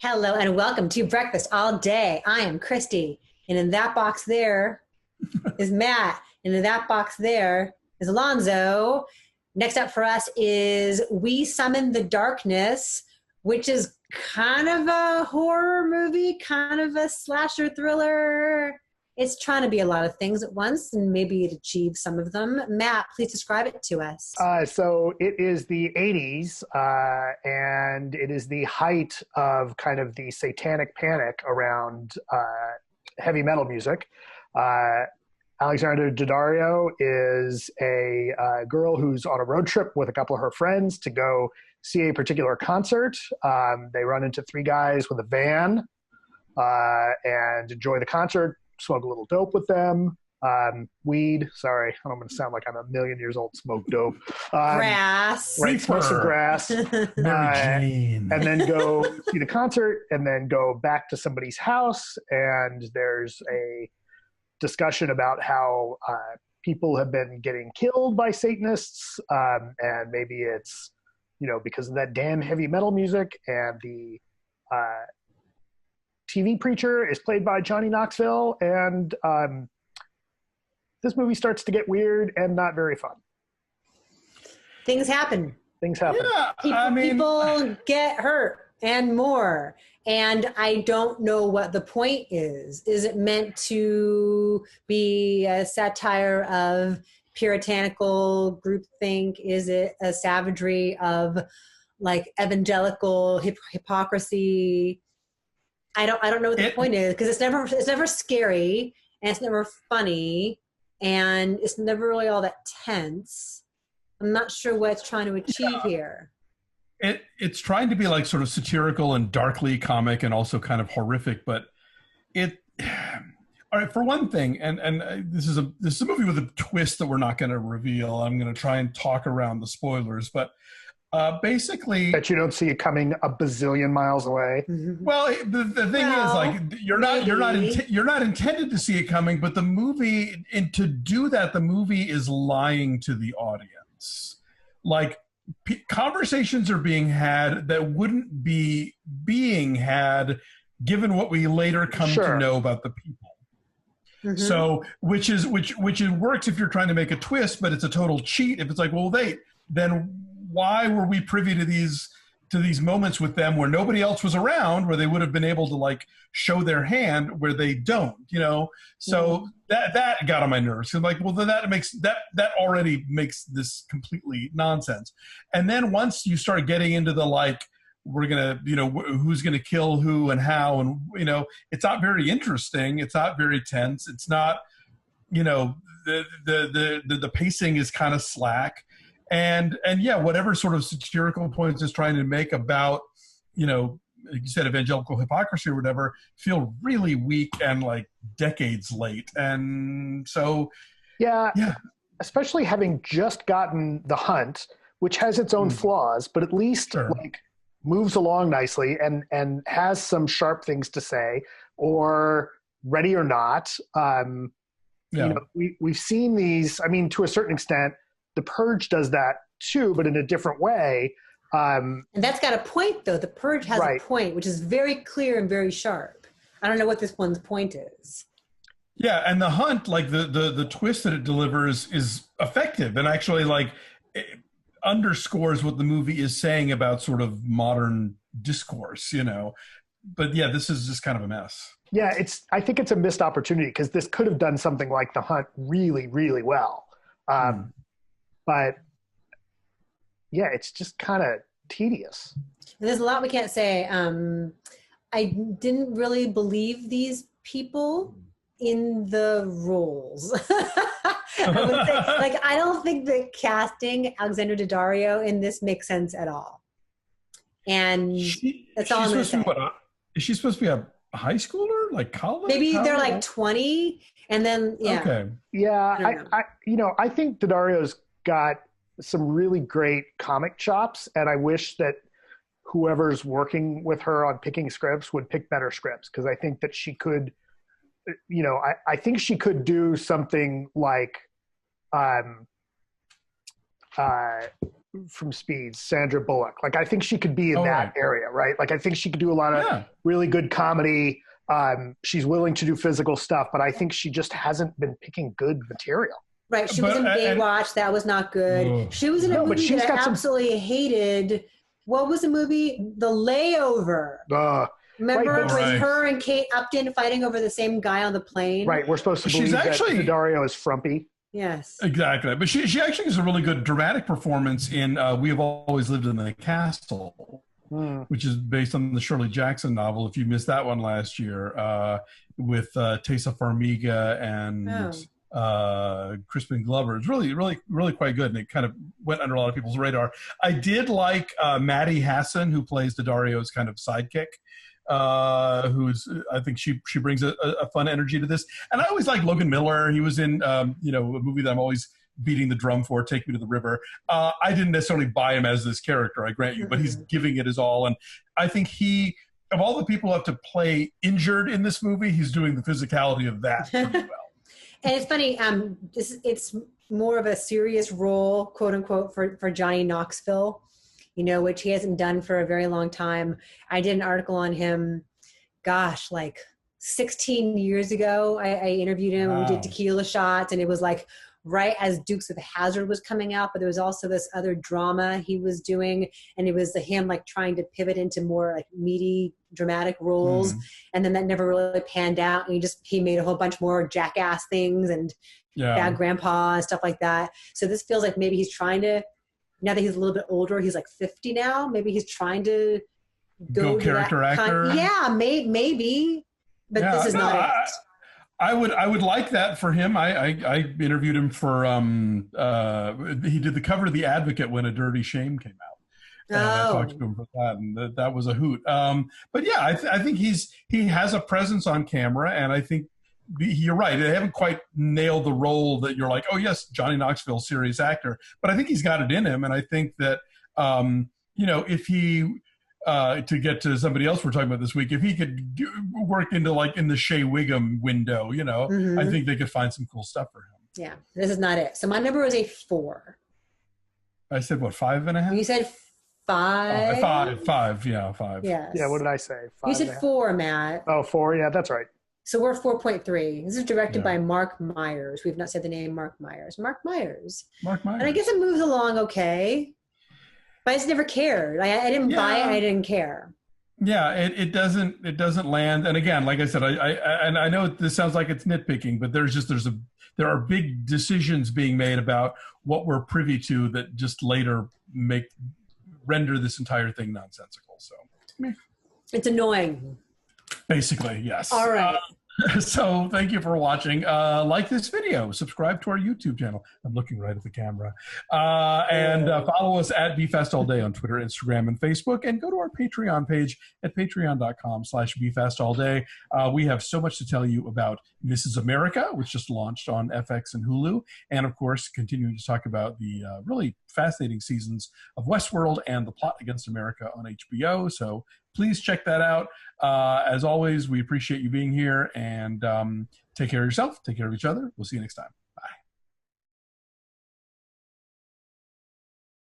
Hello and welcome to Breakfast All Day. I am Christy, and in that box there is Matt, and in that box there is Alonso. Next up for us is We Summon the Darkness, which is kind of a horror movie, kind of a slasher thriller. It's trying to be a lot of things at once, and maybe it achieves some of them. Matt, please describe it to us. So it is the 80s, and it is the height of kind of the satanic panic around heavy metal music. Alexandra Daddario is a girl who's on a road trip with a couple of her friends to go see a particular concert. They run into three guys with a van and enjoy the concert, smoke a little dope with them. Weed. Sorry, I don't want to sound like I'm a million years old. Smoke dope. Grass. Right, smoke some grass. And then go see the concert, and then go back to somebody's house. And there's a discussion about how people have been getting killed by Satanists, and maybe it's because of that damn heavy metal music. And the TV preacher is played by Johnny Knoxville, and this movie starts to get weird and not very fun. Things happen. Yeah, people get hurt and more. And I don't know what the point is. Is it meant to be a satire of puritanical groupthink? Is it a savagery of like evangelical hypocrisy? I don't know what the point is, because it's never scary, and it's never funny, and it's never really all that tense. I'm not sure what it's trying to achieve here. It's trying to be like sort of satirical and darkly comic and also kind of horrific, but all right, for one thing, and this is a movie with a twist that we're not going to reveal. I'm going to try and talk around the spoilers, but basically that you don't see it coming a bazillion miles away. Well, the thing is, like, you're not intended to see it coming, but the movie, and to do that, the movie is lying to the audience. Like, conversations are being had that wouldn't be being had given what we later come to know about the people. So, which works if you're trying to make a twist, but it's a total cheat if it's like, well, then why were we privy to these moments with them where nobody else was around, where they would have been able to like show their hand where they don't, So that got on my nerves. So like, well, then that already makes this completely nonsense. And then once you start getting into the like, we're gonna, who's gonna kill who and how, and it's not very interesting. It's not very tense. It's not, the pacing is kind of slack. And yeah, whatever sort of satirical points is trying to make about, like you said, evangelical hypocrisy or whatever, feel really weak and like decades late. And so, yeah, especially having just gotten The Hunt, which has its own flaws, but at least like moves along nicely and has some sharp things to say, or Ready or Not. We've seen these. I mean, to a certain extent, The Purge does that too, but in a different way. And that's got a point, though. The Purge has a point, which is very clear and very sharp. I don't know what this one's point is. Yeah, and The Hunt, like the twist that it delivers is effective and actually like it underscores what the movie is saying about sort of modern discourse, But yeah, this is just kind of a mess. Yeah, I think it's a missed opportunity, because this could have done something like The Hunt really, really well. But yeah, it's just kind of tedious. There's a lot we can't say. I didn't really believe these people in the roles. I would say, like, I don't think that casting Alexandra Daddario in this makes sense at all. And that's all I'm going to say. Is she supposed to be a high schooler, like college? Maybe they're like 20, and then Okay. Yeah, I think Daddario's got some really great comic chops, and I wish that whoever's working with her on picking scripts would pick better scripts, because I think that she could, I think she could do something like from Speed, Sandra Bullock. Like, I think she could be in that area, right? Like, I think she could do a lot of really good comedy. She's willing to do physical stuff, but I think she just hasn't been picking good material. Right. She was in Baywatch. That was not good. She was in a movie that I absolutely hated. What was the movie? The Layover. Remember, it was her and Kate Upton fighting over the same guy on the plane. Right. We're supposed to believe that Daddario is frumpy. Yes. Exactly. But she actually has a really good dramatic performance in We Have Always Lived in the Castle, which is based on the Shirley Jackson novel, if you missed that one last year, with Tessa Farmiga and Crispin Glover. It's really, really, really quite good, and it kind of went under a lot of people's radar. I did like Maddie Hassan, who plays Daddario's kind of sidekick. Who's I think she brings a fun energy to this, and I always like Logan Miller. He was in a movie that I'm always beating the drum for, Take Me to the River. I didn't necessarily buy him as this character, I grant you, but he's giving it his all, and I think he, of all the people who have to play injured in this movie, he's doing the physicality of that pretty well. And it's funny, it's more of a serious role, quote unquote, for Johnny Knoxville, which he hasn't done for a very long time. I did an article on him, like 16 years ago. I interviewed him and we did Tequila Shots, and it was like right as Dukes of Hazzard was coming out, but there was also this other drama he was doing, and it was him like trying to pivot into more like meaty, dramatic roles, and then that never really panned out, and he made a whole bunch more Jackass things and Bad Grandpa and stuff like that. So this feels like maybe he's trying to, now that he's a little bit older, he's like 50 now, maybe he's trying to go character actor. Maybe, but this is not it. I would like that for him. I interviewed him for he did the cover of The Advocate when A Dirty Shame came out. And I talked to him for that, and that was a hoot. But yeah, I think he has a presence on camera, and I think you're right. They haven't quite nailed the role that you're like, oh yes, Johnny Knoxville, serious actor. But I think he's got it in him, and I think that if he to get to somebody else we're talking about this week, if he could work into like in the Shea Wiggum window, I think they could find some cool stuff for him. Yeah, this is not it. So my number was a 4. I said what, 5.5? You said 5. 5. Yeah, 5. Yes. Yeah. What did I say? 5. You said 4, Matt. Oh, 4. Yeah, that's right. So we're 4.3. This is directed by Marc Meyers. We've not said the name Marc Meyers. Marc Meyers. And I guess it moves along okay. But I just never cared. I didn't buy it. I didn't care. Yeah, it doesn't land. And again, like I said, I know this sounds like it's nitpicking, but there are big decisions being made about what we're privy to that just later render this entire thing nonsensical. So it's annoying. Basically, yes. All right. So thank you for watching. Like this video, subscribe to our YouTube channel. I'm looking right at the camera. And follow us at BeFastAllDay on Twitter, Instagram, and Facebook. And go to our Patreon page at patreon.com/BeFastAllDay. We have so much to tell you about Mrs. America, which just launched on FX and Hulu. And, of course, continuing to talk about the really fascinating seasons of Westworld and The Plot Against America on HBO. So please check that out. As always, we appreciate you being here, and take care of yourself, take care of each other. We'll see you next time.